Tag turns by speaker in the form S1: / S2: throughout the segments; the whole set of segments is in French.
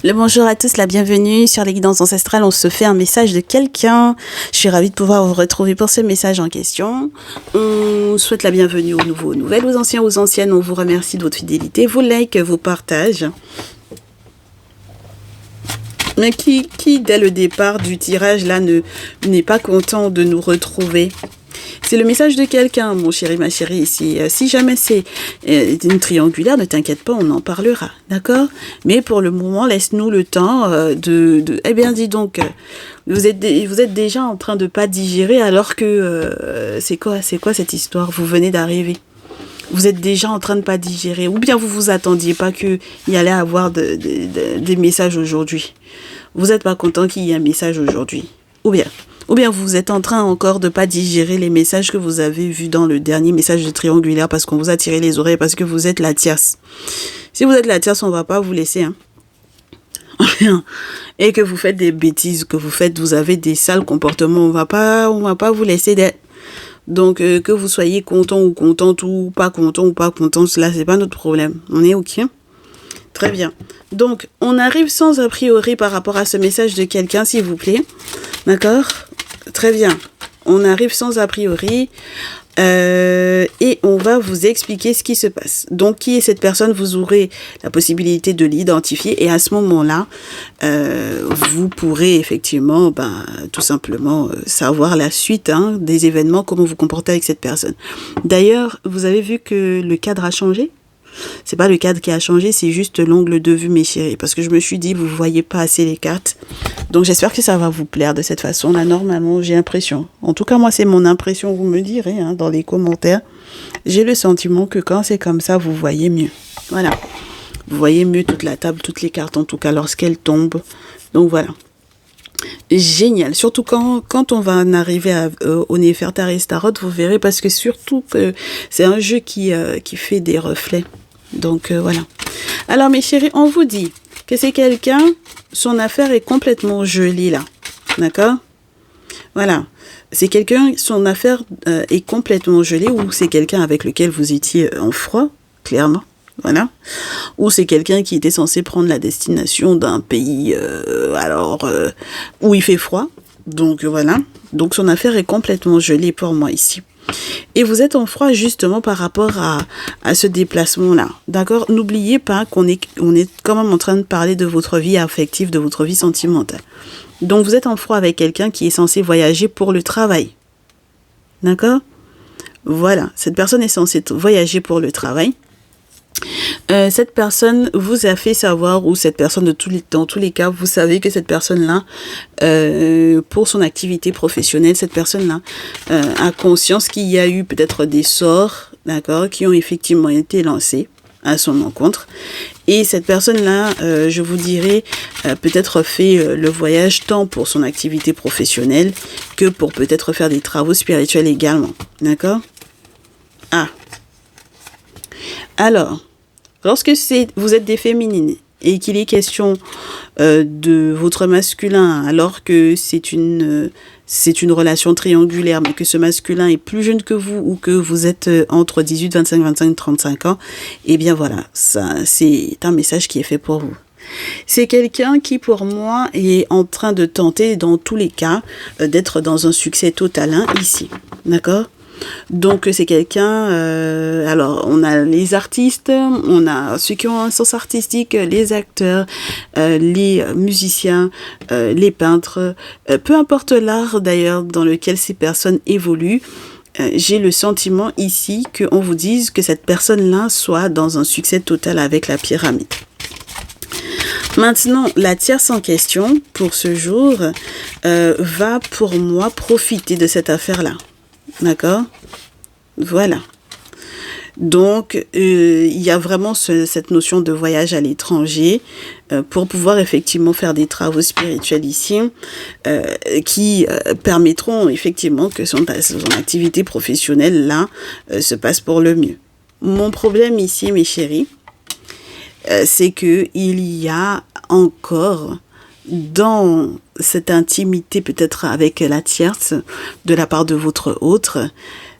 S1: Le bonjour à tous, la bienvenue sur les guidances ancestrales. On se fait un message de quelqu'un. Je suis ravie de pouvoir vous retrouver pour ce message en question. On souhaite la bienvenue aux nouveaux, aux nouvelles, aux anciens, aux anciennes. On vous remercie de votre fidélité, vos likes, vos partages. Mais qui dès le départ du tirage là n'est pas content de nous retrouver? C'est le message de quelqu'un, mon chéri, ma chérie, ici. Si jamais c'est une triangulaire, ne t'inquiète pas, on en parlera, d'accord? Mais pour le moment, laisse-nous le temps Eh bien, dis donc, vous êtes déjà en train de pas digérer alors que... c'est quoi cette histoire? Vous venez d'arriver. Vous êtes déjà en train de pas digérer. Ou bien vous vous attendiez pas qu'il y allait avoir des messages aujourd'hui. Vous n'êtes pas content qu'il y ait un message aujourd'hui. Ou bien vous êtes en train encore de pas digérer les messages que vous avez vus dans le dernier message de triangulaire parce qu'on vous a tiré les oreilles, parce que vous êtes la tierce. Si vous êtes la tierce, on va pas vous laisser, hein. Et que vous faites des bêtises, vous avez des sales comportements, on va pas vous laisser d'être. Donc, que vous soyez content ou contente ou pas content, cela, c'est pas notre problème. On est OK? Très bien. Donc, on arrive sans a priori par rapport à ce message de quelqu'un, s'il vous plaît. D'accord? Très bien. On arrive sans a priori. Et on va vous expliquer ce qui se passe. Donc, qui est cette personne? Vous aurez la possibilité de l'identifier et à ce moment-là, vous pourrez effectivement, tout simplement savoir la suite des événements, comment vous comportez avec cette personne. D'ailleurs, vous avez vu que le cadre a changé? C'est pas le cadre qui a changé, c'est juste l'angle de vue, mes chéris. Parce que je me suis dit, vous voyez pas assez les cartes. Donc, j'espère que ça va vous plaire de cette façon-là. Normalement, j'ai l'impression. En tout cas, moi, c'est mon impression. Vous me direz dans les commentaires. J'ai le sentiment que quand c'est comme ça, vous voyez mieux. Voilà. Vous voyez mieux toute la table, toutes les cartes, en tout cas, lorsqu'elles tombent. Donc, voilà. Génial. Surtout quand on va en arriver au Néfertari Tarot, vous verrez, parce que surtout, c'est un jeu qui fait des reflets. Donc, voilà. Alors, mes chéris, on vous dit que c'est quelqu'un, son affaire est complètement gelée, là. D'accord? Voilà. C'est quelqu'un, son affaire est complètement gelée, ou c'est quelqu'un avec lequel vous étiez en froid, clairement. Voilà. Ou c'est quelqu'un qui était censé prendre la destination d'un pays où il fait froid. Donc, voilà. Donc, son affaire est complètement gelée pour moi ici. Et vous êtes en froid justement par rapport à ce déplacement-là. D'accord? N'oubliez pas qu'on est quand même en train de parler de votre vie affective, de votre vie sentimentale. Donc, vous êtes en froid avec quelqu'un qui est censé voyager pour le travail. D'accord? Voilà. Cette personne est censée voyager pour le travail. Cette personne vous a fait savoir, ou cette personne dans tous les cas, vous savez que cette personne-là, pour son activité professionnelle, cette personne-là a conscience qu'il y a eu peut-être des sorts, d'accord, qui ont effectivement été lancés à son encontre. Et cette personne-là, je vous dirais, peut-être fait le voyage tant pour son activité professionnelle que pour peut-être faire des travaux spirituels également, d'accord? Alors, lorsque vous êtes des féminines et qu'il est question de votre masculin, alors que c'est une relation triangulaire, mais que ce masculin est plus jeune que vous ou que vous êtes entre 18, 25, 25, 35 ans, eh bien voilà, ça c'est un message qui est fait pour vous. C'est quelqu'un qui, pour moi, est en train de tenter, dans tous les cas, d'être dans un succès total ici. D'accord ? Donc, c'est quelqu'un... alors, on a les artistes, on a ceux qui ont un sens artistique, les acteurs, les musiciens, les peintres. Peu importe l'art, d'ailleurs, dans lequel ces personnes évoluent, j'ai le sentiment ici qu'on vous dise que cette personne-là soit dans un succès total avec la pyramide. Maintenant, la tierce en question, pour ce jour, va pour moi profiter de cette affaire-là. D'accord? Voilà. Donc, il y a vraiment cette notion de voyage à l'étranger pour pouvoir effectivement faire des travaux spirituels ici qui permettront effectivement que son activité professionnelle là se passe pour le mieux. Mon problème ici, mes chéris, c'est que il y a encore dans cette intimité peut-être avec la tierce de la part de votre autre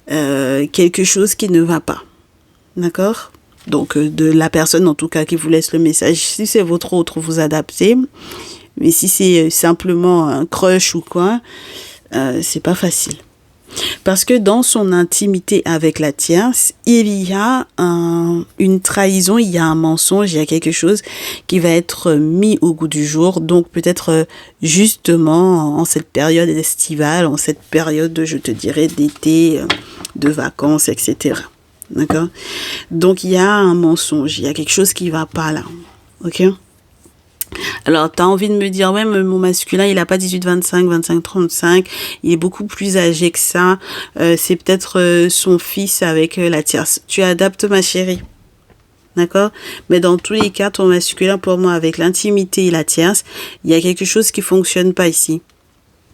S1: quelque chose qui ne va pas. D'accord? Donc, de la personne, en tout cas, qui vous laisse le message. Si c'est votre autre, vous adaptez. Mais si c'est simplement un crush ou quoi, c'est pas facile. Parce que dans son intimité avec la tierce, il y a une trahison, il y a un mensonge, il y a quelque chose qui va être mis au goût du jour. Donc peut-être justement en cette période estivale, en cette période, je te dirais, d'été, de vacances, etc. D'accord? Donc il y a un mensonge, il y a quelque chose qui va pas là. Ok? Alors, tu as envie de me dire, ouais, mais mon masculin, il a pas 18-25, 25-35, il est beaucoup plus âgé que ça, c'est peut-être son fils avec la tierce. Tu adaptes, ma chérie, d'accord? Mais dans tous les cas, ton masculin, pour moi, avec l'intimité et la tierce, il y a quelque chose qui fonctionne pas ici.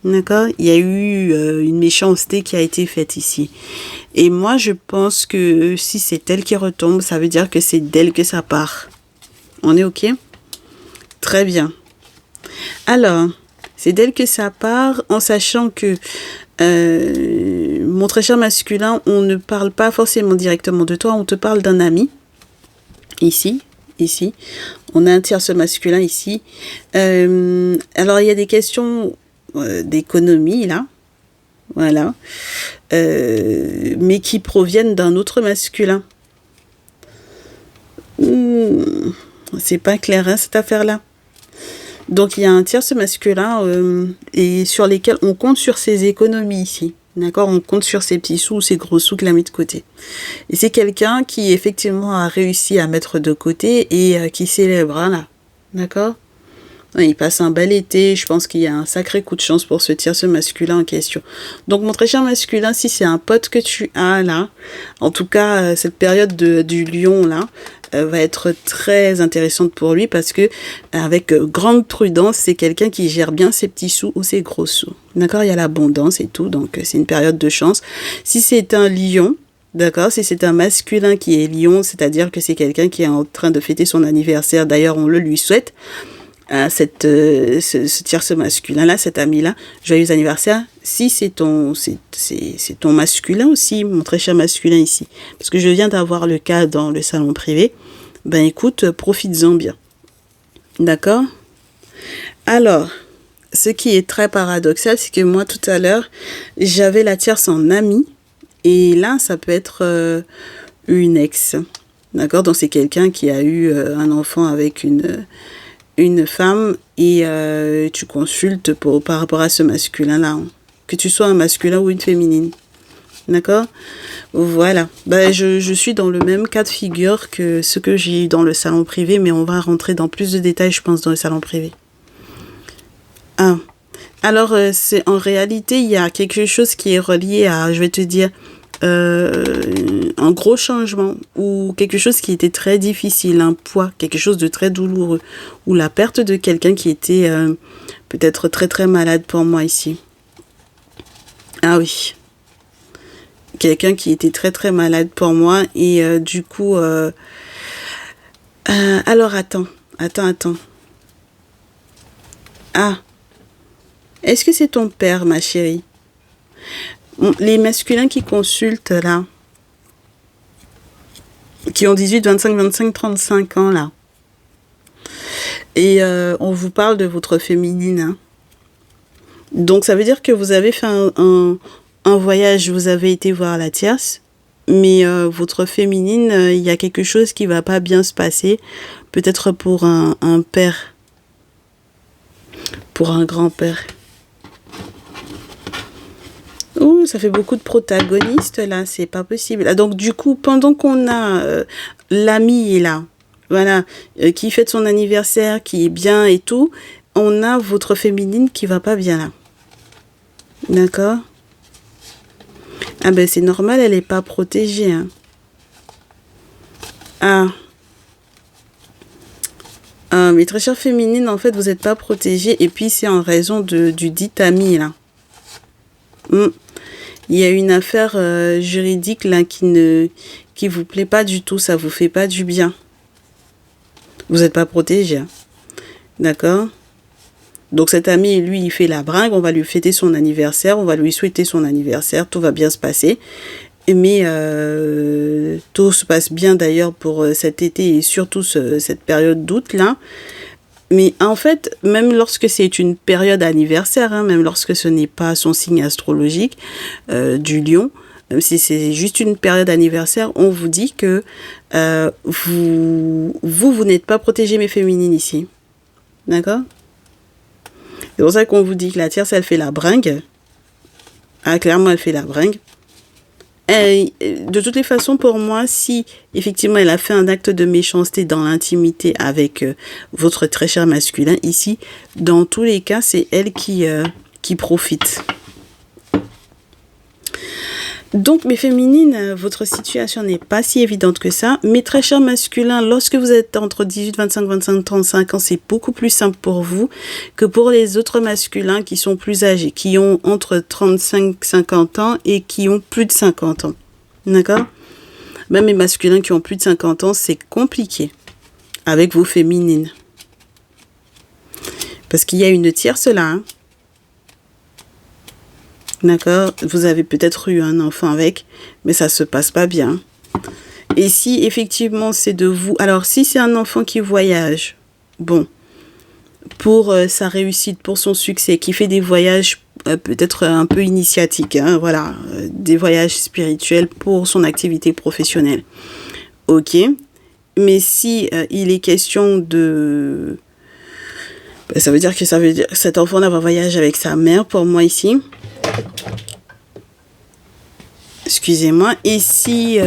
S1: D'accord? Il y a eu une méchanceté qui a été faite ici. Et moi, je pense que si c'est elle qui retombe, ça veut dire que c'est d'elle que ça part. On est OK? Très bien. Alors, c'est d'elle que ça part, en sachant que mon très cher masculin, on ne parle pas forcément directement de toi, on te parle d'un ami. Ici. On a un tierce masculin ici. Alors, il y a des questions d'économie, là. Voilà. Mais qui proviennent d'un autre masculin. C'est pas clair, hein, cette affaire-là. Donc, il y a un tierce masculin et sur lesquels on compte sur ses économies ici. D'accord? On compte sur ses petits sous ou ses gros sous qu'il a mis de côté. Et c'est quelqu'un qui, effectivement, a réussi à mettre de côté et qui célèbre, là. D'accord? Il passe un bel été. Je pense qu'il y a un sacré coup de chance pour ce tierce masculin en question. Donc, mon très cher masculin, si c'est un pote que tu as, là, en tout cas, cette période du lion, là, va être très intéressante pour lui parce que avec grande prudence, c'est quelqu'un qui gère bien ses petits sous ou ses gros sous. D'accord? Il y a l'abondance et tout, donc c'est une période de chance. Si c'est un lion, d'accord, si c'est un masculin qui est lion, c'est-à-dire que c'est quelqu'un qui est en train de fêter son anniversaire, d'ailleurs on le lui souhaite, ce tierce masculin-là, cet ami-là, joyeux anniversaire, si c'est ton masculin aussi, mon très cher masculin ici, parce que je viens d'avoir le cas dans le salon privé, ben écoute, profites-en bien. D'accord? Alors, ce qui est très paradoxal, c'est que moi, tout à l'heure, j'avais la tierce en ami, et là, ça peut être une ex. D'accord? Donc, c'est quelqu'un qui a eu un enfant avec une femme et tu consultes par rapport à ce masculin-là. Hein. Que tu sois un masculin ou une féminine. D'accord? Voilà. Ben, je suis dans le même cas de figure que ce que j'ai eu dans le salon privé, mais on va rentrer dans plus de détails, je pense, dans le salon privé. Ah. Alors, en réalité, il y a quelque chose qui est relié à, je vais te dire, un gros changement ou quelque chose qui était très difficile, un poids, quelque chose de très douloureux ou la perte de quelqu'un qui était peut-être très très malade pour moi ici. Ah oui, quelqu'un qui était très très malade pour moi et du coup alors attends. Ah, est-ce que c'est ton père, ma chérie? Les masculins qui consultent là, qui ont 18, 25, 25, 35 ans là, et on vous parle de votre féminine. Hein. Donc ça veut dire que vous avez fait un voyage, vous avez été voir la tierce, mais votre féminine, il y a quelque chose qui va pas bien se passer, peut-être pour un père, pour un grand-père. Oh, ça fait beaucoup de protagonistes là, c'est pas possible. Ah, donc du coup, pendant qu'on a l'ami là, voilà, qui fête son anniversaire, qui est bien et tout, on a votre féminine qui va pas bien là. D'accord? Ah ben c'est normal, elle est pas protégée. Hein. Ah, mes très chères féminines, en fait, vous n'êtes pas protégées et puis c'est en raison du dit ami là. Il y a une affaire juridique là qui vous plaît pas du tout, ça vous fait pas du bien. Vous n'êtes pas protégé. Hein. D'accord? Donc cet ami, lui, il fait la bringue, on va lui fêter son anniversaire, on va lui souhaiter son anniversaire, tout va bien se passer. Mais tout se passe bien d'ailleurs pour cet été et surtout cette période d'août là. Mais en fait, même lorsque c'est une période anniversaire, hein, même lorsque ce n'est pas son signe astrologique du lion, même si c'est juste une période anniversaire, on vous dit que vous n'êtes pas protégé, mes féminines ici. D'accord? C'est pour ça qu'on vous dit que la tierce, elle fait la bringue. Ah, clairement, elle fait la bringue. Et de toutes les façons, pour moi, si effectivement elle a fait un acte de méchanceté dans l'intimité avec votre très cher masculin, ici, dans tous les cas, c'est elle qui profite. Donc, mes féminines, votre situation n'est pas si évidente que ça. Mes très chers masculins, lorsque vous êtes entre 18, 25, 25, 35 ans, c'est beaucoup plus simple pour vous que pour les autres masculins qui sont plus âgés, qui ont entre 35, 50 ans et qui ont plus de 50 ans. D'accord? Même les masculins qui ont plus de 50 ans, c'est compliqué avec vos féminines. Parce qu'il y a une tierce là, hein. D'accord? Vous avez peut-être eu un enfant avec, mais ça se passe pas bien. Et si effectivement c'est de vous... Alors, si c'est un enfant qui voyage, bon, pour sa réussite, pour son succès, qui fait des voyages peut-être un peu initiatiques, hein, voilà, des voyages spirituels pour son activité professionnelle. Ok. Mais si il est question de... Ça veut dire que cet enfant va voyager avec sa mère, pour moi ici. Excusez-moi. Et si...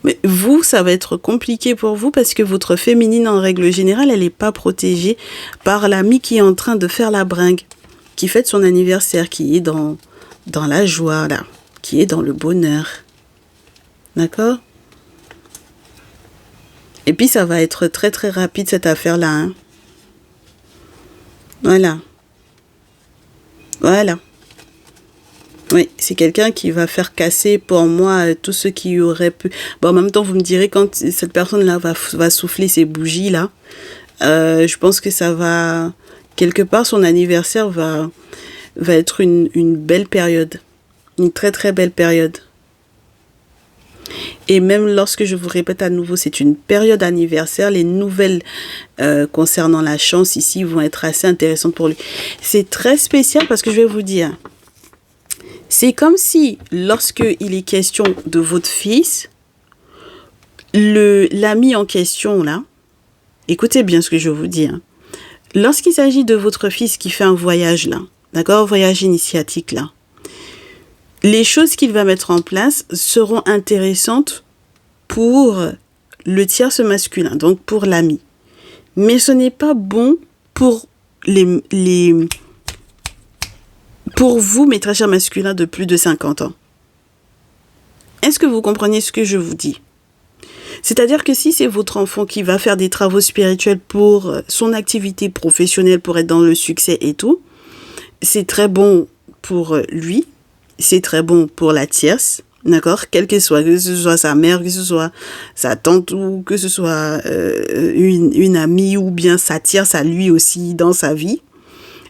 S1: Mais vous, ça va être compliqué pour vous parce que votre féminine, en règle générale, elle n'est pas protégée par l'ami qui est en train de faire la bringue, qui fête son anniversaire, qui est dans la joie, là, qui est dans le bonheur. D'accord? Et puis, ça va être très, très rapide, cette affaire-là. Hein. Voilà. Voilà. Oui, c'est quelqu'un qui va faire casser pour moi tout ce qui aurait pu... Bon, en même temps, vous me direz, quand cette personne-là va souffler ses bougies, là, je pense que ça va... Quelque part, son anniversaire va être une belle période. Une très, très belle période. Et même lorsque je vous répète à nouveau, c'est une période anniversaire, les nouvelles concernant la chance ici vont être assez intéressantes pour lui. C'est très spécial parce que je vais vous dire... C'est comme si, lorsqu'il est question de votre fils, l'ami en question, là, écoutez bien ce que je vous dis, hein. Lorsqu'il s'agit de votre fils qui fait un voyage, là, d'accord, voyage initiatique, là, les choses qu'il va mettre en place seront intéressantes pour le tierce masculin, donc pour l'ami. Mais ce n'est pas bon pour pour vous, mes très chers masculins de plus de 50 ans. Est-ce que vous comprenez ce que je vous dis? C'est-à-dire que si c'est votre enfant qui va faire des travaux spirituels pour son activité professionnelle, pour être dans le succès et tout, c'est très bon pour lui, c'est très bon pour la tierce, d'accord? Que ce soit sa mère, que ce soit sa tante ou que ce soit une amie ou bien sa tierce à lui aussi dans sa vie,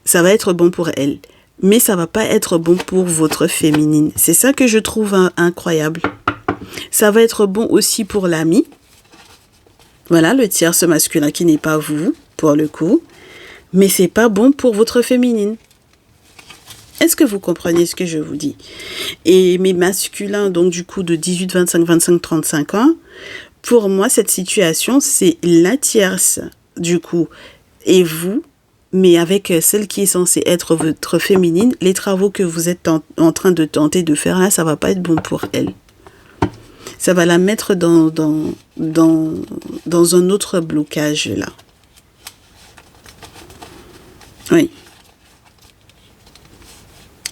S1: ça va être bon pour elle. Mais ça va pas être bon pour votre féminine. C'est ça que je trouve incroyable. Ça va être bon aussi pour l'ami. Voilà, le tierce masculin qui n'est pas vous, pour le coup. Mais c'est pas bon pour votre féminine. Est-ce que vous comprenez ce que je vous dis? Et mes masculins, donc du coup de 18, 25, 25, 35 ans, pour moi, cette situation, c'est la tierce, du coup, et vous, mais avec celle qui est censée être votre féminine, les travaux que vous êtes en train de tenter de faire là, ça va pas être bon pour elle. Ça va la mettre dans un autre blocage là. Oui.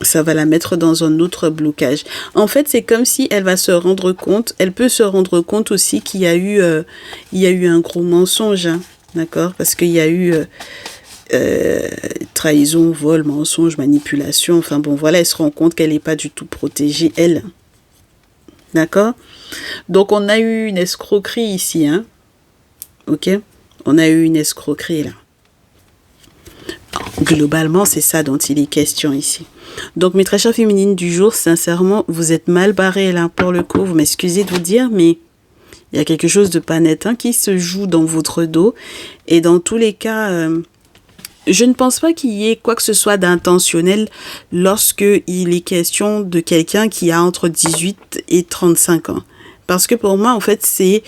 S1: Ça va la mettre dans un autre blocage. En fait, c'est comme si elle va se rendre compte, elle peut se rendre compte aussi qu'il y a eu un gros mensonge, hein, d'accord? Parce qu'il y a eu... trahison, vol, mensonge, manipulation, enfin bon voilà, elle se rend compte qu'elle n'est pas du tout protégée, elle. D'accord? Donc on a eu une escroquerie ici, hein? Ok? On a eu une escroquerie là. Globalement, c'est ça dont il est question ici. Donc, mes très chères féminines du jour, sincèrement, vous êtes mal barrées là pour le coup. Vous m'excusez de vous dire, mais il y a quelque chose de pas net hein, qui se joue dans votre dos. Et dans tous les cas, je ne pense pas qu'il y ait quoi que ce soit d'intentionnel lorsque il est question de quelqu'un qui a entre 18 et 35 ans. Parce que pour moi, en fait, c'est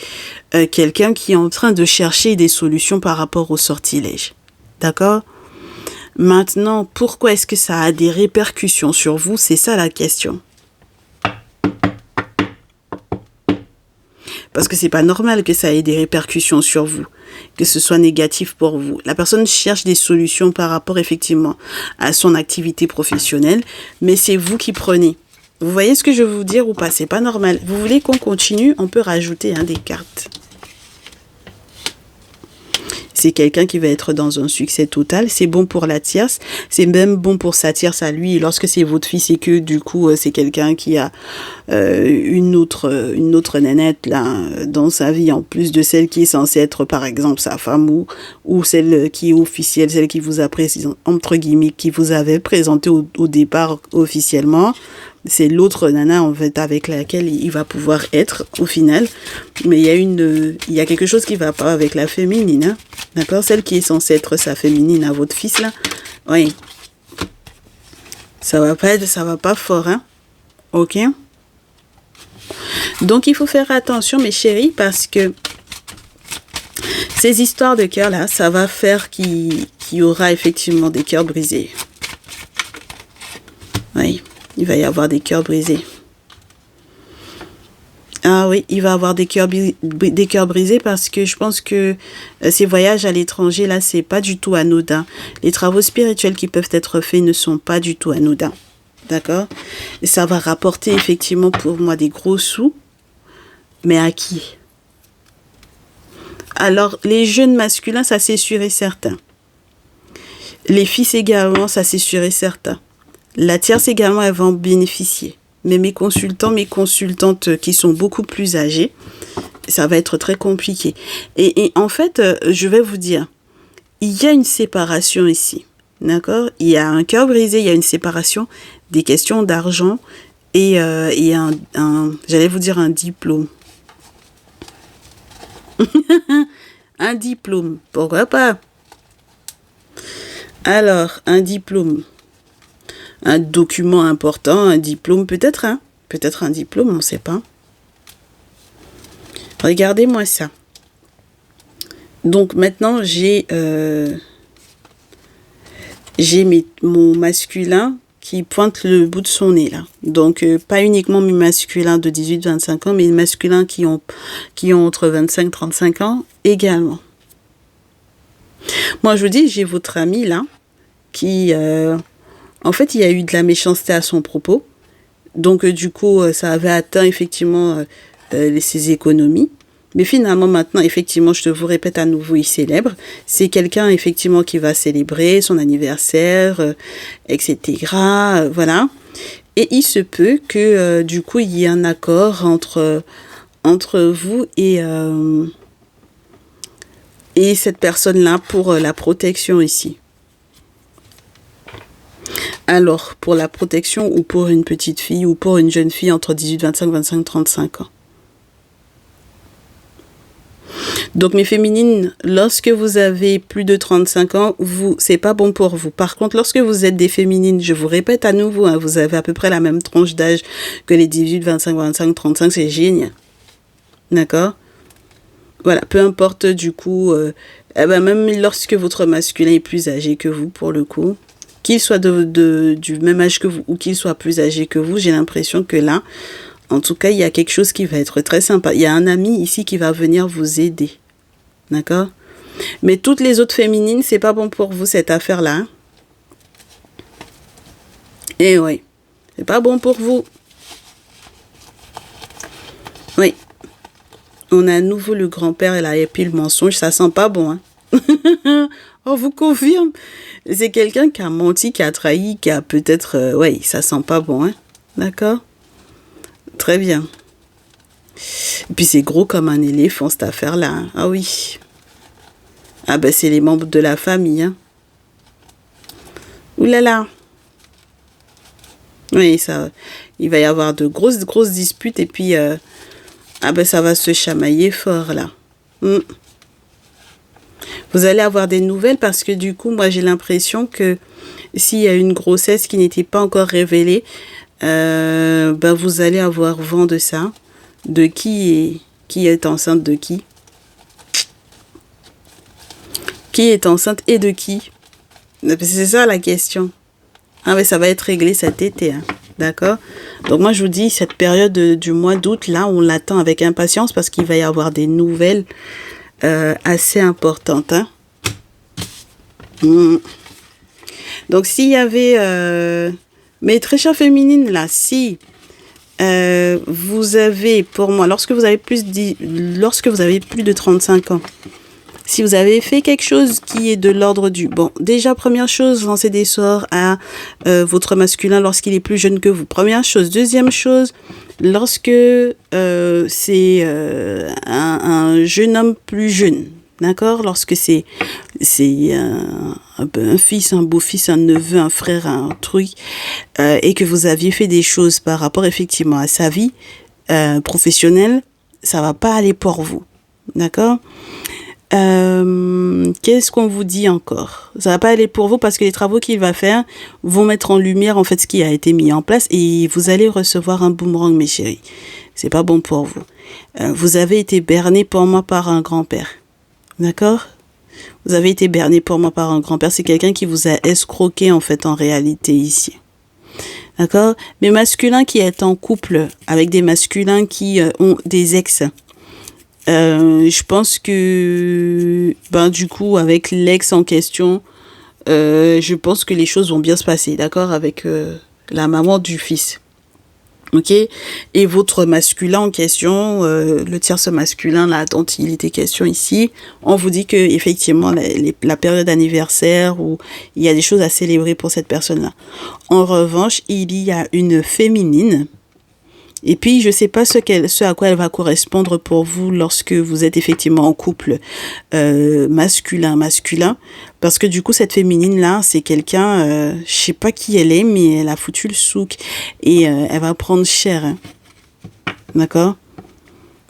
S1: quelqu'un qui est en train de chercher des solutions par rapport au sortilège. D'accord ? Maintenant, pourquoi est-ce que ça a des répercussions sur vous? C'est ça la question. Parce que c'est pas normal que ça ait des répercussions sur vous, que ce soit négatif pour vous. La personne cherche des solutions par rapport effectivement à son activité professionnelle, mais c'est vous qui prenez. Vous voyez ce que je veux vous dire ou pas? C'est pas normal. Vous voulez qu'on continue? On peut rajouter des cartes. C'est quelqu'un qui va être dans un succès total. C'est bon pour la tierce. C'est même bon pour sa tierce à lui. Lorsque c'est votre fils et que du coup c'est quelqu'un qui a une autre nénette là dans sa vie en plus de celle qui est censée être par exemple sa femme ou celle qui est officielle, celle qui vous a entre guillemets qui vous avait présenté au départ officiellement. C'est l'autre nana en fait avec laquelle il va pouvoir être au final, mais il y a quelque chose qui va pas avec la féminine, hein? D'accord, celle qui est censée être sa féminine à votre fils là, oui, ça va pas fort, hein, ok. Donc il faut faire attention mes chéris parce que ces histoires de cœur là, ça va faire qu'il y aura effectivement des cœurs brisés, oui. Il va y avoir des cœurs brisés. Ah oui, il va y avoir des cœurs brisés parce que je pense que ces voyages à l'étranger, là, c'est pas du tout anodin. Les travaux spirituels qui peuvent être faits ne sont pas du tout anodins. D'accord? Et ça va rapporter effectivement pour moi des gros sous. Mais à qui? Alors, les jeunes masculins, ça c'est sûr et certain. Les fils également, ça c'est sûr et certain. La tierce également, elle va en bénéficier. Mais mes consultants, mes consultantes qui sont beaucoup plus âgés, ça va être très compliqué. Et en fait, je vais vous dire, il y a une séparation ici. D'accord? Il y a un cœur brisé, il y a une séparation, des questions d'argent et j'allais vous dire un diplôme. Un diplôme, pourquoi pas? Alors, un diplôme. Un document important, un diplôme, peut-être un diplôme, on ne sait pas. Regardez-moi ça. Donc maintenant, j'ai mon masculin qui pointe le bout de son nez là. Donc pas uniquement mes masculins de 18-25 ans, mais les masculins qui ont entre 25-35 ans également. Moi, je vous dis, j'ai votre ami là qui... En fait, il y a eu de la méchanceté à son propos. Donc, du coup, ça avait atteint effectivement ses économies. Mais finalement, maintenant, effectivement, je te vous répète à nouveau, il célèbre. C'est quelqu'un, effectivement, qui va célébrer son anniversaire, etc. Voilà. Et il se peut que, du coup, il y ait un accord entre vous et cette personne-là pour la protection ici. Alors, pour la protection ou pour une petite fille ou pour une jeune fille entre 18, 25, 25, 35 ans. Donc, mes féminines, lorsque vous avez plus de 35 ans, c'est pas bon pour vous. Par contre, lorsque vous êtes des féminines, je vous répète à nouveau, hein, vous avez à peu près la même tranche d'âge que les 18, 25, 25, 35, c'est génial. D'accord? Voilà, peu importe du coup, même lorsque votre masculin est plus âgé que vous, pour le coup, qu'il soit du même âge que vous ou qu'il soit plus âgé que vous, j'ai l'impression que là, en tout cas, il y a quelque chose qui va être très sympa. Il y a un ami ici qui va venir vous aider. D'accord? Mais toutes les autres féminines, c'est pas bon pour vous cette affaire-là. Hein? Et oui, c'est pas bon pour vous. Oui. On a à nouveau le grand-père et puis le mensonge, ça sent pas bon. Hein? On vous confirme. C'est quelqu'un qui a menti, qui a trahi, qui a peut-être... ouais, ça sent pas bon. Hein? D'accord? Très bien. Et puis c'est gros comme un éléphant cette affaire-là. Hein? Ah oui. Ah ben c'est les membres de la famille. Hein? Ouh là là. Oui, ça, il va y avoir de grosses disputes et puis ça va se chamailler fort là. Mm. Vous allez avoir des nouvelles parce que du coup, moi j'ai l'impression que s'il y a une grossesse qui n'était pas encore révélée, vous allez avoir vent de ça. De qui est enceinte de qui? Qui est enceinte et de qui? C'est ça la question. Ah mais ça va être réglé cet été, hein. D'accord? Donc moi je vous dis, cette période du mois d'août, là, on l'attend avec impatience parce qu'il va y avoir des nouvelles assez importantes, hein. Donc s'il y avait... mais très chère féminine, là, si vous avez, pour moi, lorsque vous avez plus de 35 ans, si vous avez fait quelque chose qui est de l'ordre du... Bon, déjà, première chose, lancez des sorts à votre masculin lorsqu'il est plus jeune que vous. Première chose. Deuxième chose, lorsque c'est un jeune homme plus jeune, d'accord? Lorsque c'est un fils, un beau-fils, un neveu, un frère, un truc, et que vous aviez fait des choses par rapport effectivement à sa vie professionnelle, ça va pas aller pour vous, d'accord? Qu'est-ce qu'on vous dit encore? Ça va pas aller pour vous parce que les travaux qu'il va faire vont mettre en lumière en fait ce qui a été mis en place et vous allez recevoir un boomerang, mes chéris. C'est pas bon pour vous. Vous avez été berné pour moi par un grand-père. D'accord? Vous avez été berné pour moi par un grand-père. C'est quelqu'un qui vous a escroqué en fait en réalité ici. D'accord? Mais masculin qui est en couple avec des masculins qui ont des ex. Je pense que du coup avec l'ex en question, je pense que les choses vont bien se passer, d'accord, avec la maman du fils. Ok, et votre masculin en question, le tierce masculin là dont il était question ici, on vous dit que effectivement la période anniversaire où il y a des choses à célébrer pour cette personne-là. En revanche, il y a une féminine. Et puis, je ne sais pas ce à quoi elle va correspondre pour vous lorsque vous êtes effectivement en couple masculin. Parce que du coup, cette féminine-là, c'est quelqu'un, je ne sais pas qui elle est, mais elle a foutu le souk. Et elle va prendre cher. Hein. D'accord?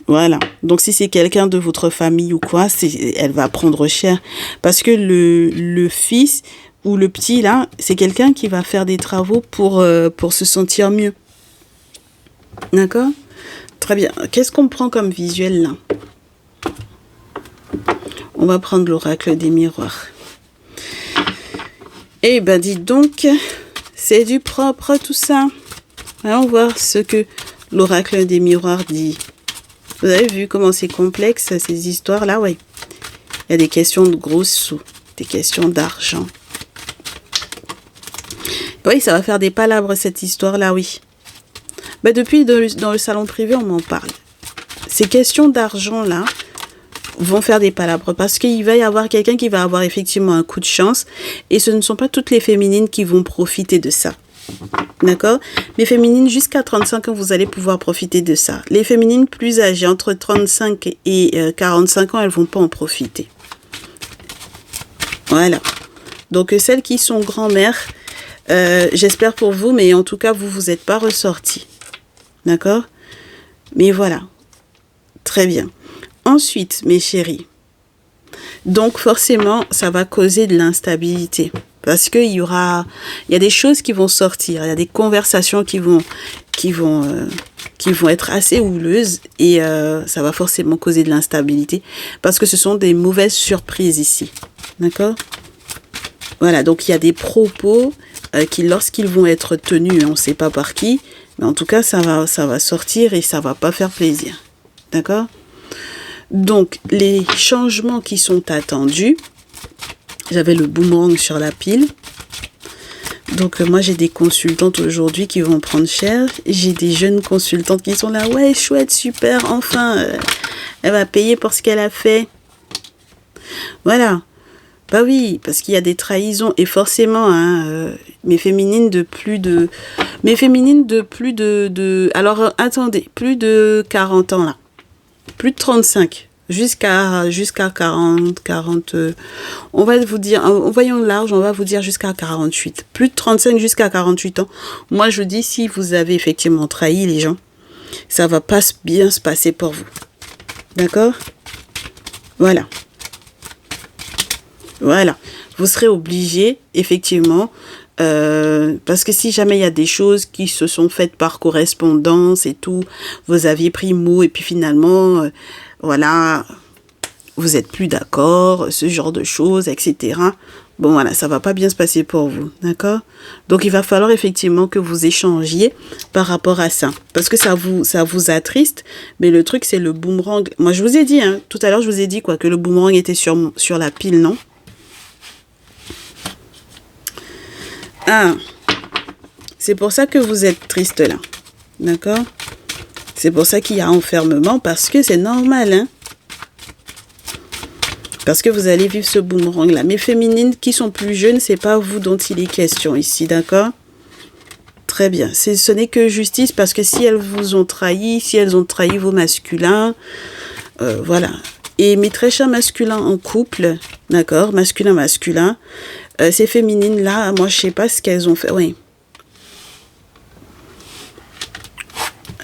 S1: Voilà. Donc, si c'est quelqu'un de votre famille ou quoi, elle va prendre cher. Parce que le fils ou le petit, là, c'est quelqu'un qui va faire des travaux pour se sentir mieux. D'accord? Très bien. Qu'est-ce qu'on prend comme visuel là? On va prendre l'oracle des miroirs. Eh ben, dites donc, c'est du propre tout ça. Allons voir ce que l'oracle des miroirs dit. Vous avez vu comment c'est complexe ces histoires-là? Oui. Il y a des questions de gros sous, des questions d'argent. Oui, ça va faire des palabres cette histoire-là, oui. Depuis dans le salon privé, on m'en parle. Ces questions d'argent-là vont faire des palabres parce qu'il va y avoir quelqu'un qui va avoir effectivement un coup de chance et ce ne sont pas toutes les féminines qui vont profiter de ça. D'accord? Les féminines jusqu'à 35 ans, vous allez pouvoir profiter de ça. Les féminines plus âgées, entre 35 et 45 ans, elles ne vont pas en profiter. Voilà. Donc, celles qui sont grand-mères, j'espère pour vous, mais en tout cas, vous n'êtes pas ressorties. D'accord? Mais voilà. Très bien. Ensuite, mes chéris. Donc, forcément, ça va causer de l'instabilité. Parce qu'il y a des choses qui vont sortir. Il y a des conversations qui vont être assez houleuses. Et ça va forcément causer de l'instabilité. Parce que ce sont des mauvaises surprises ici. D'accord? Voilà. Donc, il y a des propos qui, lorsqu'ils vont être tenus, on ne sait pas par qui, mais en tout cas, ça va sortir et ça va pas faire plaisir. D'accord? Donc, les changements qui sont attendus, j'avais le boomerang sur la pile. Donc, moi, j'ai des consultantes aujourd'hui qui vont prendre cher. J'ai des jeunes consultantes qui sont là. Ouais, chouette, super, enfin, elle va payer pour ce qu'elle a fait. Voilà. Bah oui, parce qu'il y a des trahisons et forcément, mes féminines de plus de... Alors, attendez, plus de 40 ans là. Plus de 35. Jusqu'à 40, on va vous dire, voyons large, on va vous dire jusqu'à 48. Plus de 35 jusqu'à 48 ans. Moi, je dis, si vous avez effectivement trahi les gens, ça va pas bien se passer pour vous. D'accord? Voilà. Voilà. Vous serez obligé, effectivement, parce que si jamais il y a des choses qui se sont faites par correspondance et tout, vous aviez pris mot et puis finalement, voilà, vous êtes plus d'accord, ce genre de choses, etc. Bon, voilà, ça va pas bien se passer pour vous, d'accord? Donc, il va falloir effectivement que vous échangiez par rapport à ça. Parce que ça vous attriste, mais le truc, c'est le boomerang. Moi, je vous ai dit, hein, tout à l'heure, je vous ai dit quoi, que le boomerang était sur la pile, non? Ah, c'est pour ça que vous êtes triste là, d'accord? C'est pour ça qu'il y a enfermement, parce que c'est normal, hein? Parce que vous allez vivre ce boomerang là. Mais féminines qui sont plus jeunes, c'est pas vous dont il est question ici, d'accord? Très bien. Ce n'est que justice, parce que si elles vous ont trahi, si elles ont trahi vos masculins, voilà. Et mes très chers masculins en couple, d'accord? Masculin, ces féminines là, moi je sais pas ce qu'elles ont fait. Oui.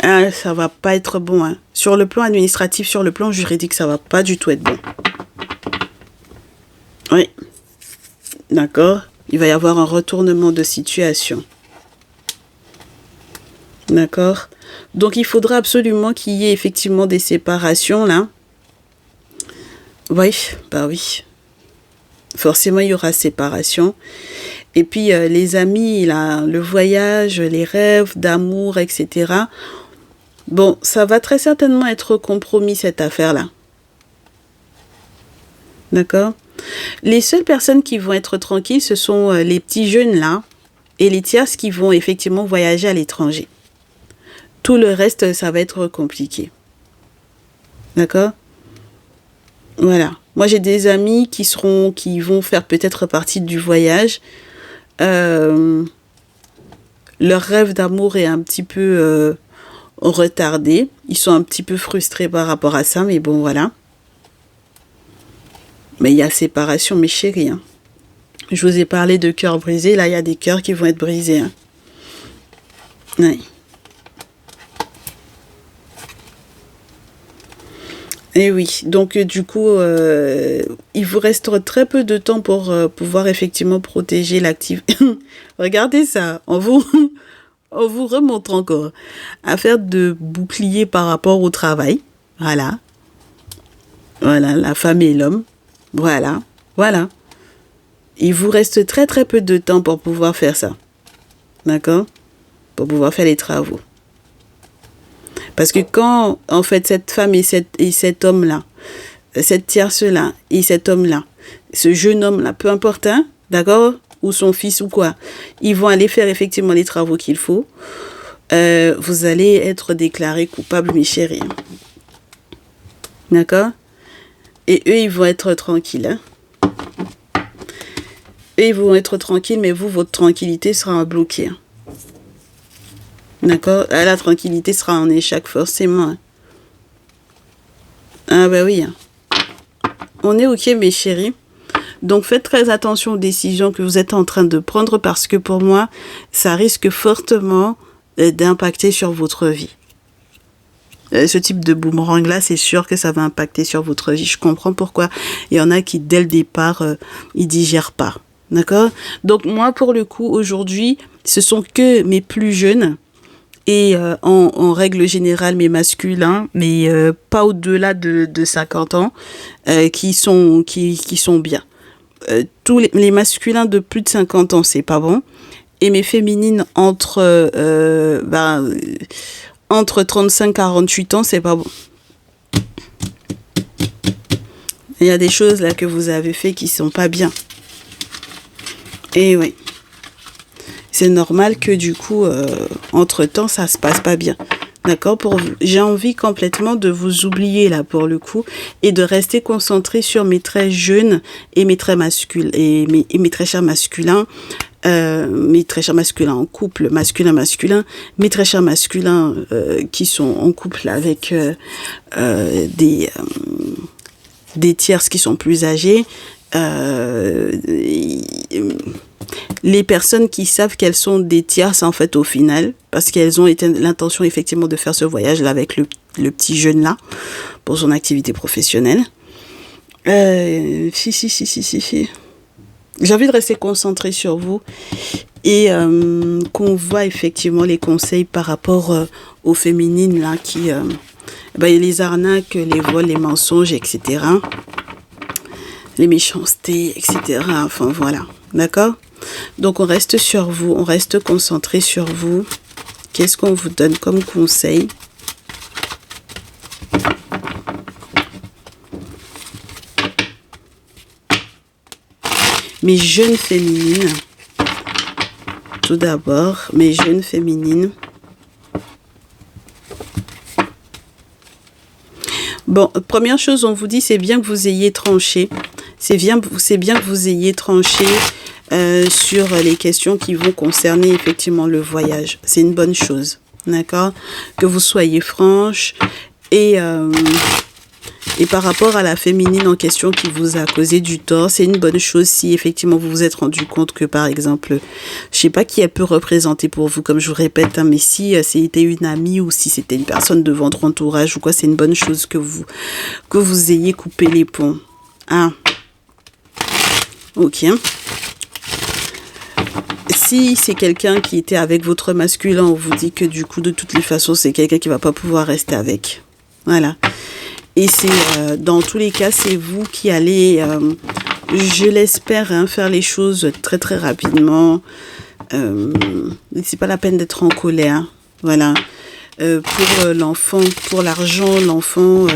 S1: Ah, ça va pas être bon, hein. Sur le plan administratif, sur le plan juridique, ça va pas du tout être bon. Oui. D'accord. Il va y avoir un retournement de situation. D'accord. Donc, il faudra absolument qu'il y ait effectivement des séparations, là. Oui, bah oui. Forcément, il y aura séparation. Et puis, les amis, là, le voyage, les rêves d'amour, etc. Bon, ça va très certainement être compromis, cette affaire-là. D'accord? Les seules personnes qui vont être tranquilles, ce sont les petits jeunes, là, et les tierces qui vont effectivement voyager à l'étranger. Tout le reste, ça va être compliqué. D'accord? Voilà. Moi, j'ai des amis qui vont faire peut-être partie du voyage. Leur rêve d'amour est un petit peu retardé. Ils sont un petit peu frustrés par rapport à ça, mais bon, voilà. Mais il y a séparation, mes chéris. Hein. Je vous ai parlé de cœurs brisés. Là, il y a des cœurs qui vont être brisés. Hein. Ouais. Et oui, donc du coup, il vous reste très peu de temps pour pouvoir effectivement protéger l'actif. Regardez ça, on vous remontre encore. Affaire de bouclier par rapport au travail. Voilà. Voilà, la femme et l'homme. Voilà. Il vous reste très très peu de temps pour pouvoir faire ça. D'accord? Pour pouvoir faire les travaux. Parce que quand, en fait, cette femme et cet homme-là, cette tierce-là et cet homme-là, ce jeune homme-là, peu importe, hein, d'accord, ou son fils ou quoi, ils vont aller faire effectivement les travaux qu'il faut, vous allez être déclaré coupable, mes chéris. D'accord? Et eux, ils vont être tranquilles. Hein. Eux, ils vont être tranquilles, mais vous, votre tranquillité sera bloquée. Hein. D'accord? La tranquillité sera en échec, forcément. Ah bah oui. On est OK, mes chéris. Donc, faites très attention aux décisions que vous êtes en train de prendre parce que pour moi, ça risque fortement d'impacter sur votre vie. Ce type de boomerang-là, c'est sûr que ça va impacter sur votre vie. Je comprends pourquoi il y en a qui, dès le départ, ils digèrent pas. D'accord? Donc, moi, pour le coup, aujourd'hui, ce sont que mes plus jeunes et en règle générale mes masculins, mais pas au-delà de 50 ans, qui sont bien. Tous les masculins de plus de 50 ans, c'est pas bon. Et mes féminines entre 35-48 ans, c'est pas bon. Il y a des choses là que vous avez fait qui sont pas bien. Et oui. C'est normal que du coup, entre-temps, ça se passe pas bien. D'accord? J'ai envie complètement de vous oublier là pour le coup et de rester concentré sur mes traits jeunes et mes traits masculins et mes très chers masculins mes très chers masculins en couple, masculin, mes très chers masculins qui sont en couple avec des tierces qui sont plus âgées, les personnes qui savent qu'elles sont des tierces en fait au final, parce qu'elles ont été l'intention effectivement de faire ce voyage là avec le petit jeune là pour son activité professionnelle. J'ai envie de rester concentrée sur vous et qu'on voit effectivement les conseils par rapport aux féminines là qui les arnaques, les vols, les mensonges, etc. Les méchancetés, etc. Enfin voilà, d'accord? Donc on reste sur vous, on reste concentré sur vous. Qu'est-ce qu'on vous donne comme conseil? Mes jeunes féminines, tout d'abord, mes jeunes féminines. Bon, première chose, on vous dit, c'est bien que vous ayez tranché. C'est bien que vous ayez tranché sur les questions qui vont concerner effectivement le voyage. C'est une bonne chose, d'accord? Que vous soyez franche et par rapport à la féminine en question qui vous a causé du tort, c'est une bonne chose si effectivement vous vous êtes rendu compte que par exemple, je sais pas qui elle peut représenter pour vous, comme je vous répète, hein, mais si c'était une amie ou si c'était une personne de votre entourage ou quoi, c'est une bonne chose que vous ayez coupé les ponts. Ah, ok. Si c'est quelqu'un qui était avec votre masculin, on vous dit que du coup, de toutes les façons, c'est quelqu'un qui va pas pouvoir rester avec. Voilà. Et c'est dans tous les cas, c'est vous qui allez, je l'espère, hein, faire les choses très très rapidement. C'est pas la peine d'être en colère. Voilà. Pour l'enfant, pour l'argent, l'enfant,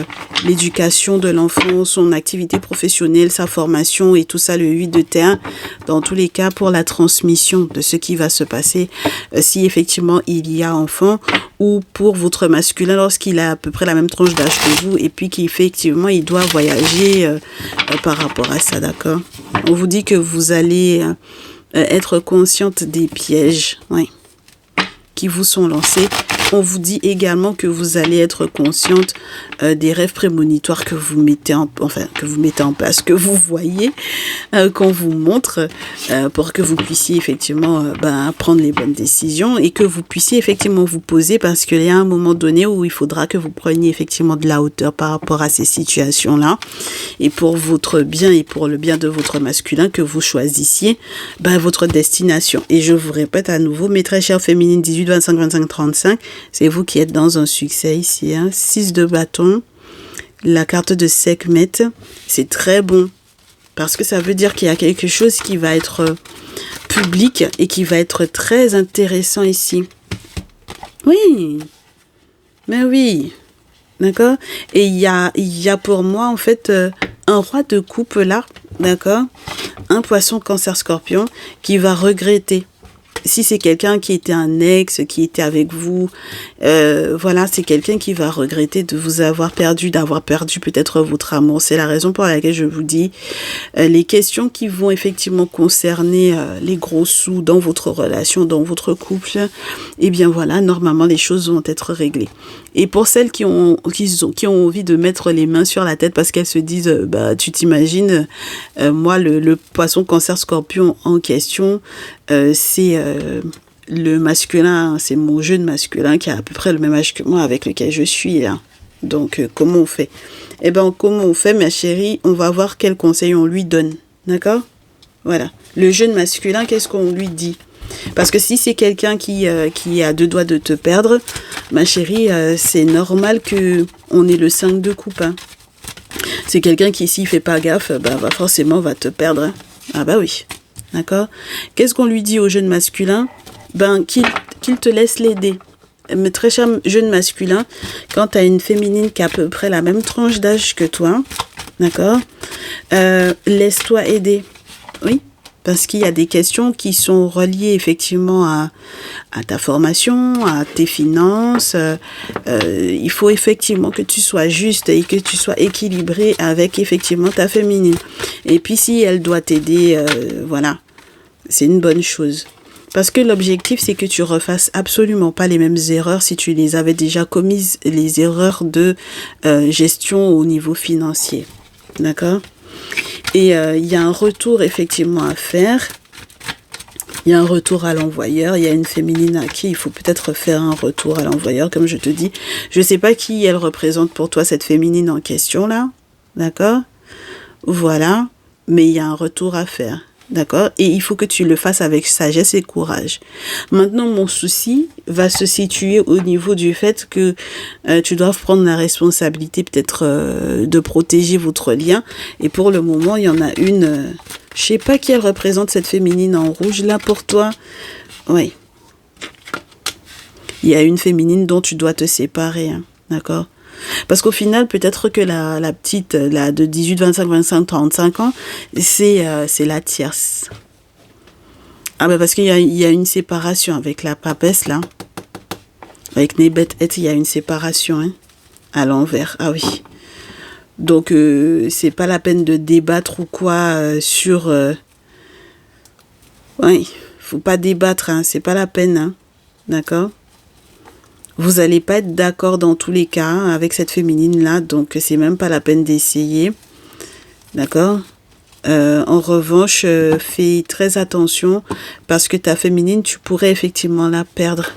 S1: l'éducation de l'enfant, son activité professionnelle, sa formation et tout ça, le 8 de terre, dans tous les cas, pour la transmission de ce qui va se passer, si effectivement il y a enfant, ou pour votre masculin lorsqu'il a à peu près la même tranche d'âge que vous, et puis qu'effectivement il doit voyager par rapport à ça, d'accord? On vous dit que vous allez être consciente des pièges, oui, qui vous sont lancés. On vous dit également que vous allez être consciente des rêves prémonitoires que vous mettez en place, que vous voyez, qu'on vous montre, pour que vous puissiez effectivement prendre les bonnes décisions et que vous puissiez effectivement vous poser, parce qu'il y a un moment donné où il faudra que vous preniez effectivement de la hauteur par rapport à ces situations-là, et pour votre bien et pour le bien de votre masculin, que vous choisissiez votre destination. Et je vous répète à nouveau, mes très chères féminines 18, 25, 25, 35, c'est vous qui êtes dans un succès ici. 6 de bâton, la carte de Sekhmet, c'est très bon. Parce que ça veut dire qu'il y a quelque chose qui va être public et qui va être très intéressant ici. Oui, mais oui, d'accord. Et il y a pour moi en fait un roi de coupe là, d'accord. Un poisson cancer scorpion qui va regretter. Si c'est quelqu'un qui était un ex, qui était avec vous, voilà, c'est quelqu'un qui va regretter de vous avoir perdu, d'avoir perdu peut-être votre amour. C'est la raison pour laquelle je vous dis, les questions qui vont effectivement concerner les gros sous dans votre relation, dans votre couple, eh bien voilà, normalement les choses vont être réglées. Et pour celles qui ont envie de mettre les mains sur la tête parce qu'elles se disent, tu t'imagines, moi le poisson cancer scorpion en question, c'est le masculin, c'est mon jeune masculin qui a à peu près le même âge que moi avec lequel je suis là. Donc comment on fait? Eh bien comment on fait, ma chérie? On va voir quel conseil on lui donne, d'accord? Voilà, le jeune masculin, qu'est-ce qu'on lui dit? Parce que si c'est quelqu'un qui a deux doigts de te perdre, ma chérie, c'est normal que on ait le 5 de coupe. Hein. C'est quelqu'un qui, s'il fait pas gaffe, forcément va te perdre. Hein. Ah bah oui, d'accord. Qu'est-ce qu'on lui dit au jeune masculin? Qu'il te laisse l'aider. Mais très cher jeune masculin, quand tu as une féminine qui a à peu près la même tranche d'âge que toi, d'accord, laisse-toi aider. Oui. Parce qu'il y a des questions qui sont reliées effectivement à ta formation, à tes finances. Il faut effectivement que tu sois juste et que tu sois équilibré avec effectivement ta féminine. Et puis si elle doit t'aider, voilà, c'est une bonne chose. Parce que l'objectif, c'est que tu refasses absolument pas les mêmes erreurs si tu les avais déjà commises, les erreurs de gestion au niveau financier. D'accord? Et il y a un retour effectivement à faire. Il y a un retour à l'envoyeur. Il y a une féminine à qui il faut peut-être faire un retour à l'envoyeur, comme je te dis. Je ne sais pas qui elle représente pour toi, cette féminine en question là. D'accord? Voilà. Mais il y a un retour à faire. D'accord? Et il faut que tu le fasses avec sagesse et courage. Maintenant, mon souci va se situer au niveau du fait que tu dois prendre la responsabilité peut-être de protéger votre lien. Et pour le moment, il y en a une... je sais pas qui elle représente, cette féminine en rouge là pour toi. Oui. Il y a une féminine dont tu dois te séparer. Hein, d'accord? Parce qu'au final, peut-être que la petite, la de 18, 25, 25, 35 ans, c'est la tierce. Ah ben parce qu'il y a une séparation avec la papesse là. Avec Nebet, il y a une séparation hein, à l'envers. Ah oui. Donc, c'est pas la peine de débattre ou quoi sur... Oui, faut pas débattre, hein, c'est pas la peine, hein, d'accord? Vous allez pas être d'accord dans tous les cas hein, avec cette féminine-là, donc c'est même pas la peine d'essayer, d'accord? En revanche, fais très attention parce que ta féminine, tu pourrais effectivement la perdre,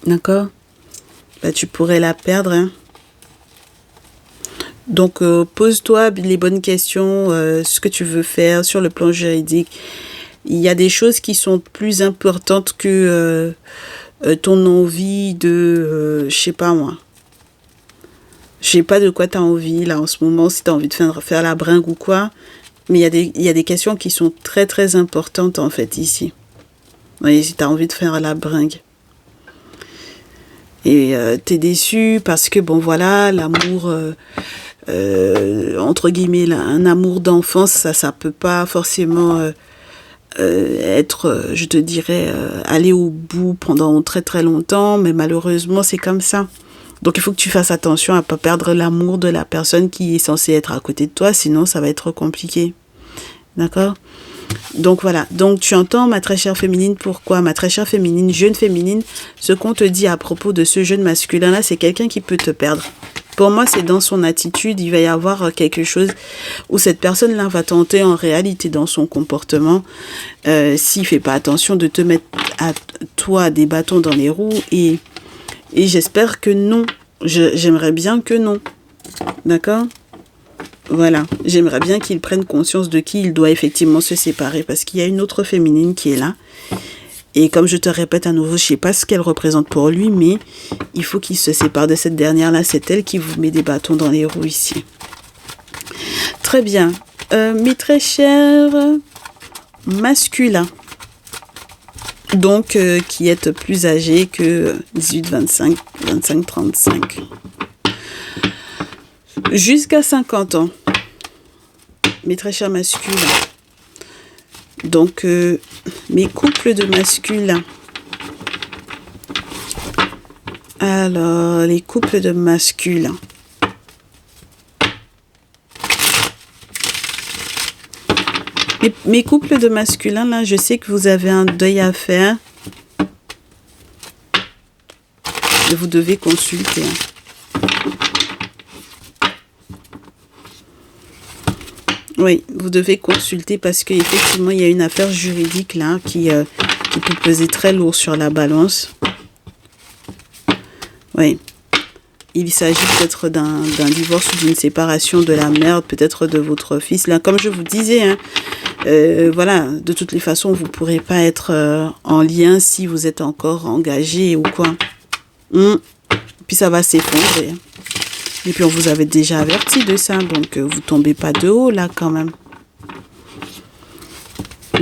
S1: d'accord? Bah, tu pourrais la perdre, hein. Donc, pose-toi les bonnes questions, ce que tu veux faire sur le plan juridique. Il y a des choses qui sont plus importantes que ton envie de, je sais pas moi. Je sais pas de quoi tu as envie là en ce moment, si tu as envie de faire la bringue ou quoi. Mais il y a des questions qui sont très très importantes en fait ici. Oui, si tu as envie de faire la bringue. Et t'es déçu parce que bon voilà, l'amour... entre guillemets là, un amour d'enfance ça peut pas forcément être je te dirais aller au bout pendant très très longtemps, mais malheureusement c'est comme ça. Donc il faut que tu fasses attention à pas perdre l'amour de la personne qui est censée être à côté de toi, sinon ça va être compliqué, d'accord? Donc voilà, donc tu entends ma très chère féminine, pourquoi ma très chère féminine, jeune féminine, ce qu'on te dit à propos de ce jeune masculin là, c'est quelqu'un qui peut te perdre. Pour moi, c'est dans son attitude, il va y avoir quelque chose où cette personne-là va tenter en réalité dans son comportement, s'il ne fait pas attention, de te mettre à toi des bâtons dans les roues. Et j'espère que non. J'aimerais bien que non. D'accord ? Voilà. J'aimerais bien qu'il prenne conscience de qui il doit effectivement se séparer. Parce qu'il y a une autre féminine qui est là. Et comme je te répète à nouveau, je ne sais pas ce qu'elle représente pour lui, mais il faut qu'il se sépare de cette dernière-là. C'est elle qui vous met des bâtons dans les roues ici. Très bien. Mes très chers masculins, donc qui êtes plus âgés que 18, 25, 25, 35. Jusqu'à 50 ans. Mes très chers masculins. Donc, mes couples de masculins. Alors, les couples de masculins. Mes couples de masculins, là, je sais que vous avez un deuil à faire. Et vous devez consulter. Oui, vous devez consulter parce qu'effectivement, il y a une affaire juridique là qui peut peser très lourd sur la balance. Oui. Il s'agit peut-être d'un divorce ou d'une séparation de la mère, peut-être de votre fils. Là, comme je vous disais, hein, voilà, de toutes les façons, vous ne pourrez pas être en lien si vous êtes encore engagé ou quoi. Puis ça va s'effondrer. Et puis on vous avait déjà averti de ça, donc vous tombez pas de haut là quand même.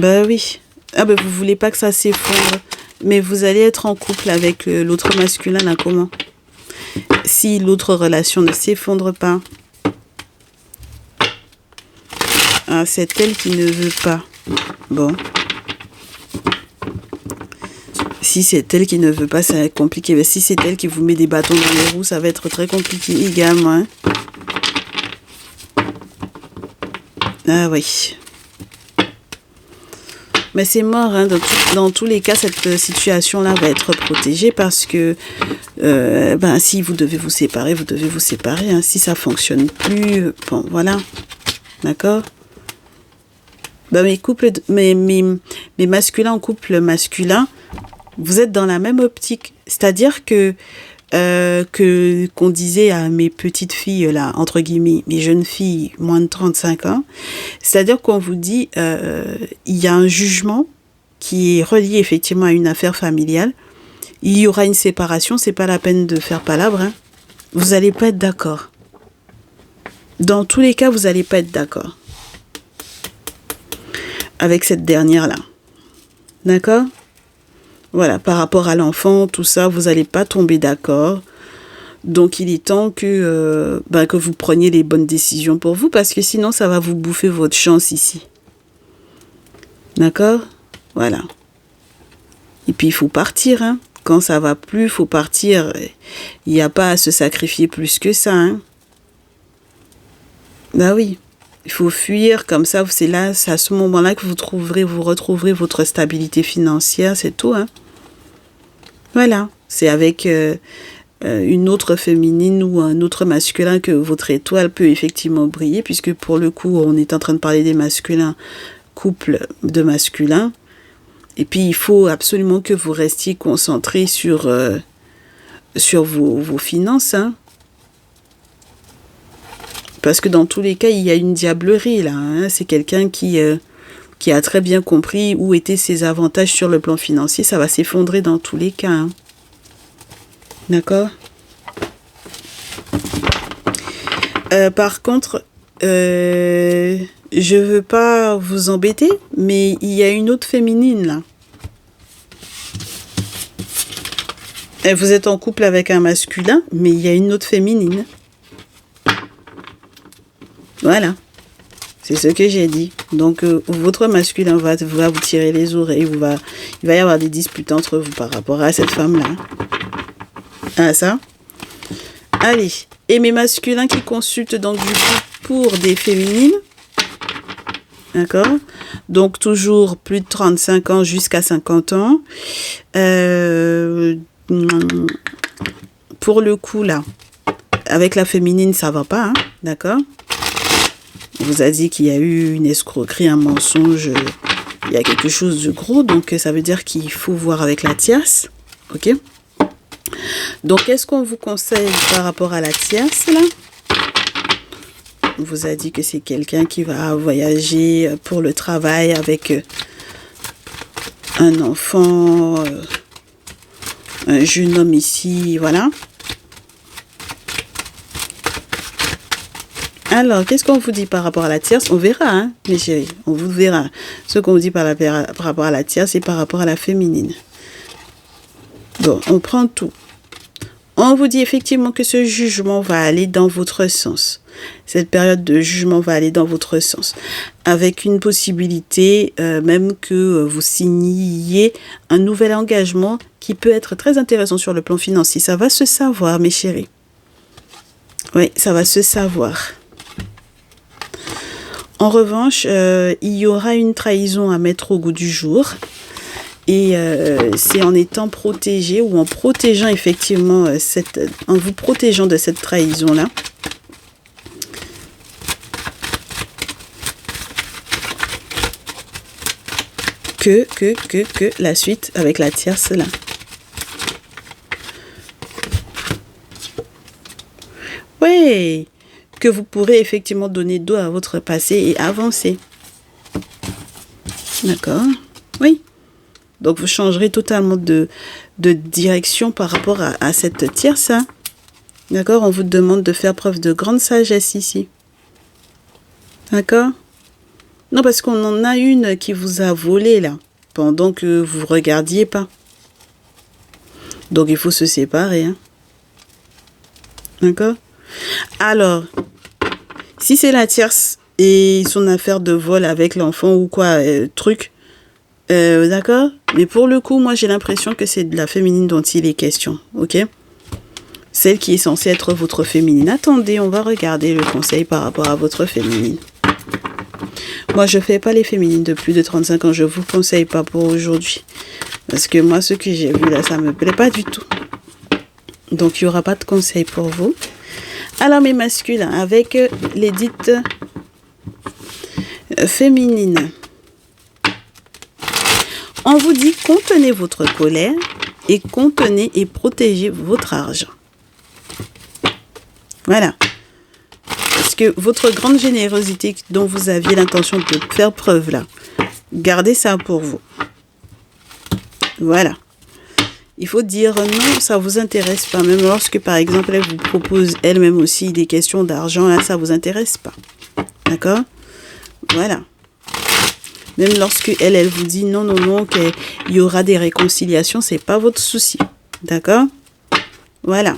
S1: Ben oui. Ah ben vous voulez pas que ça s'effondre, mais vous allez être en couple avec l'autre masculin là, comment? Si l'autre relation ne s'effondre pas. Ah, c'est elle qui ne veut pas. Bon. Si c'est elle qui ne veut pas, ça va être compliqué. Mais si c'est elle qui vous met des bâtons dans les roues, ça va être très compliqué également. Hein. Ah oui. Mais c'est mort, hein. Dans tous les cas, cette situation-là va être protégée parce que si vous devez vous séparer, vous devez vous séparer. Hein. Si ça fonctionne plus, bon, voilà. D'accord? Mes masculins en couple masculin, vous êtes dans la même optique. C'est-à-dire que qu'on disait à mes petites filles, là, entre guillemets, mes jeunes filles, moins de 35 ans, c'est-à-dire qu'on vous dit, il y a un jugement qui est relié effectivement à une affaire familiale. Il y aura une séparation, c'est pas la peine de faire palabre, hein. Vous n'allez pas être d'accord. Dans tous les cas, vous n'allez pas être d'accord avec cette dernière-là. D'accord ? Voilà, par rapport à l'enfant, tout ça, vous n'allez pas tomber d'accord. Donc, il est temps que vous preniez les bonnes décisions pour vous, parce que sinon, ça va vous bouffer votre chance ici. D'accord ? Voilà. Et puis, il faut partir, hein. Quand ça va plus, il faut partir. Il n'y a pas à se sacrifier plus que ça, hein. Bah oui. Il faut fuir, comme ça, c'est à ce moment-là que vous retrouverez votre stabilité financière, c'est tout, hein. Voilà, c'est avec une autre féminine ou un autre masculin que votre étoile peut effectivement briller, puisque pour le coup, on est en train de parler des masculins, couple de masculins. Et puis, il faut absolument que vous restiez concentré sur vos finances, hein. Parce que dans tous les cas, il y a une diablerie là, hein. C'est quelqu'un qui a très bien compris où étaient ses avantages sur le plan financier. Ça va s'effondrer dans tous les cas, hein. D'accord ? Par contre, je veux pas vous embêter, mais il y a une autre féminine là. Et vous êtes en couple avec un masculin, mais il y a une autre féminine. Voilà, c'est ce que j'ai dit. Donc, votre masculin va vous tirer les oreilles. Il va y avoir des disputes entre vous par rapport à cette femme-là. Ah, ça. Allez. Et mes masculins qui consultent donc du coup pour des féminines. D'accord ? Donc, toujours plus de 35 ans jusqu'à 50 ans. Pour le coup, là, avec la féminine, ça va pas. Hein, d'accord ? On vous a dit qu'il y a eu une escroquerie, un mensonge, il y a quelque chose de gros, donc ça veut dire qu'il faut voir avec la tierce, ok ? Donc, qu'est-ce qu'on vous conseille par rapport à la tierce, là ? On vous a dit que c'est quelqu'un qui va voyager pour le travail avec un enfant, un jeune homme ici, voilà. Alors, qu'est-ce qu'on vous dit par rapport à la tierce ? On verra, hein, mes chéris. On vous verra. Ce qu'on vous dit par rapport à la tierce et par rapport à la féminine. Bon, on prend tout. On vous dit effectivement que ce jugement va aller dans votre sens. Cette période de jugement va aller dans votre sens. Avec une possibilité même que vous signiez un nouvel engagement qui peut être très intéressant sur le plan financier. Ça va se savoir, mes chéris. Oui, ça va se savoir. En revanche, il y aura une trahison à mettre au goût du jour. Et c'est en étant protégé ou en protégeant effectivement, en vous protégeant de cette trahison-là. Que la suite avec la tierce là. Ouais, que vous pourrez effectivement donner dos à votre passé et avancer. D'accord ? Oui. Donc, vous changerez totalement de direction par rapport à cette tierce. Hein. D'accord ? On vous demande de faire preuve de grande sagesse ici. D'accord ? Non, parce qu'on en a une qui vous a volé, là, pendant que vous ne regardiez pas. Donc, il faut se séparer. Hein. D'accord ? Alors, si c'est la tierce et son affaire de vol avec l'enfant ou quoi, d'accord ? Mais pour le coup, moi, j'ai l'impression que c'est de la féminine dont il est question, ok ? Celle qui est censée être votre féminine. Attendez, on va regarder le conseil par rapport à votre féminine. Moi, je fais pas les féminines de plus de 35 ans. Je vous conseille pas pour aujourd'hui. Parce que moi, ce que j'ai vu là, ça me plaît pas du tout. Donc, il y aura pas de conseil pour vous. Alors, mes masculins, avec les dites féminines. On vous dit, contenez votre colère et contenez et protégez votre argent. Voilà. Parce que votre grande générosité dont vous aviez l'intention de faire preuve là, gardez ça pour vous. Voilà. Il faut dire non, ça ne vous intéresse pas. Même lorsque, par exemple, elle vous propose elle-même aussi des questions d'argent, là, ça ne vous intéresse pas. D'accord? Voilà. Même lorsque elle vous dit non, non, non, qu'il y aura des réconciliations, ce n'est pas votre souci. D'accord? Voilà.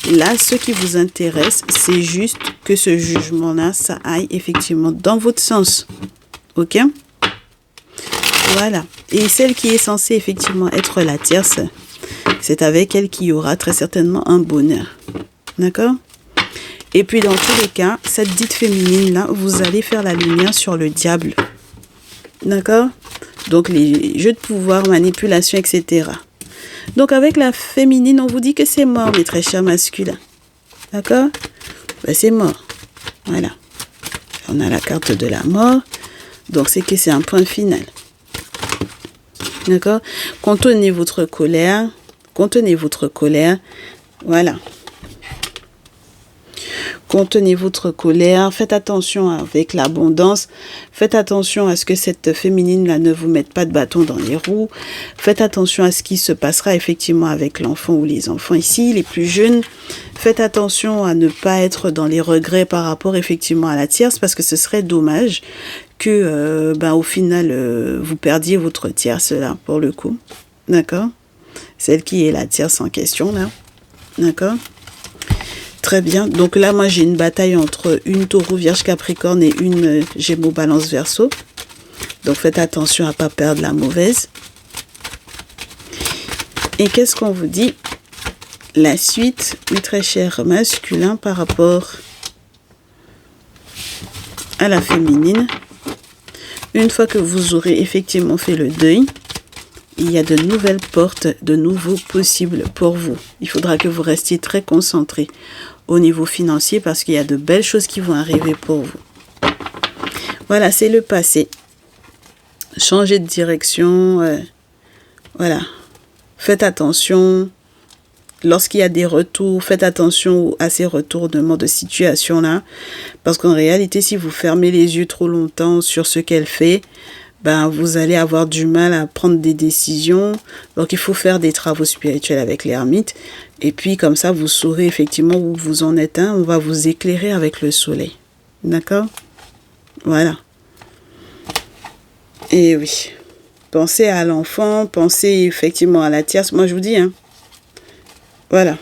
S1: Là, ce qui vous intéresse, c'est juste que ce jugement-là, ça aille effectivement dans votre sens. Ok? Voilà. Et celle qui est censée effectivement être la tierce, c'est avec elle qu'il y aura très certainement un bonheur. D'accord? Et puis dans tous les cas, cette dite féminine-là, vous allez faire la lumière sur le diable. D'accord? Donc les jeux de pouvoir, manipulation, etc. Donc avec la féminine, on vous dit que c'est mort, mes très chers masculins. D'accord? Ben, c'est mort. Voilà. On a la carte de la mort. Donc c'est que c'est un point final. D'accord? Contenez votre colère. Contenez votre colère. Voilà. Contenez votre colère. Faites attention avec l'abondance. Faites attention à ce que cette féminine-là ne vous mette pas de bâton dans les roues. Faites attention à ce qui se passera effectivement avec l'enfant ou les enfants ici, les plus jeunes. Faites attention à ne pas être dans les regrets par rapport effectivement à la tierce parce que ce serait dommage que au final vous perdiez votre tierce là pour le coup. D'accord? Celle qui est la tierce en question là. D'accord? Très bien. Donc là, moi, j'ai une bataille entre une taureau vierge capricorne et une gémeaux balance verseau. Donc faites attention à ne pas perdre la mauvaise. Et qu'est-ce qu'on vous dit? La suite, mes très chers masculins, par rapport à la féminine. Une fois que vous aurez effectivement fait le deuil, il y a de nouvelles portes, de nouveaux possibles pour vous. Il faudra que vous restiez très concentrés au niveau financier parce qu'il y a de belles choses qui vont arriver pour vous. Voilà, c'est le passé. Changez de direction. Voilà. Faites attention. Lorsqu'il y a des retours, faites attention à ces retournements de situation-là. Parce qu'en réalité, si vous fermez les yeux trop longtemps sur ce qu'elle fait, vous allez avoir du mal à prendre des décisions. Donc, il faut faire des travaux spirituels avec l'ermite. Et puis, comme ça, vous saurez effectivement où vous en êtes. On va vous éclairer avec le soleil. D'accord? Voilà. Et oui. Pensez à l'enfant, pensez effectivement à la tierce. Moi, je vous dis, voilà.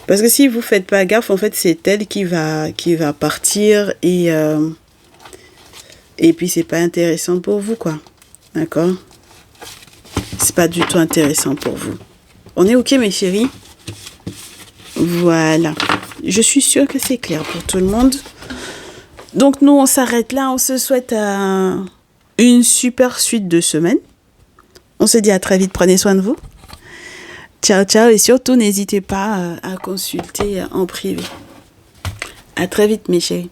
S1: Parce que si vous ne faites pas gaffe, en fait, c'est elle qui va partir et puis, c'est pas intéressant pour vous, quoi. D'accord? C'est pas du tout intéressant pour vous. On est OK, mes chéris? Voilà. Je suis sûre que c'est clair pour tout le monde. Donc, nous, on s'arrête là. On se souhaite une super suite de semaine. On se dit à très vite. Prenez soin de vous. Ciao, ciao. Et surtout, n'hésitez pas à consulter en privé. À très vite, mes chéris.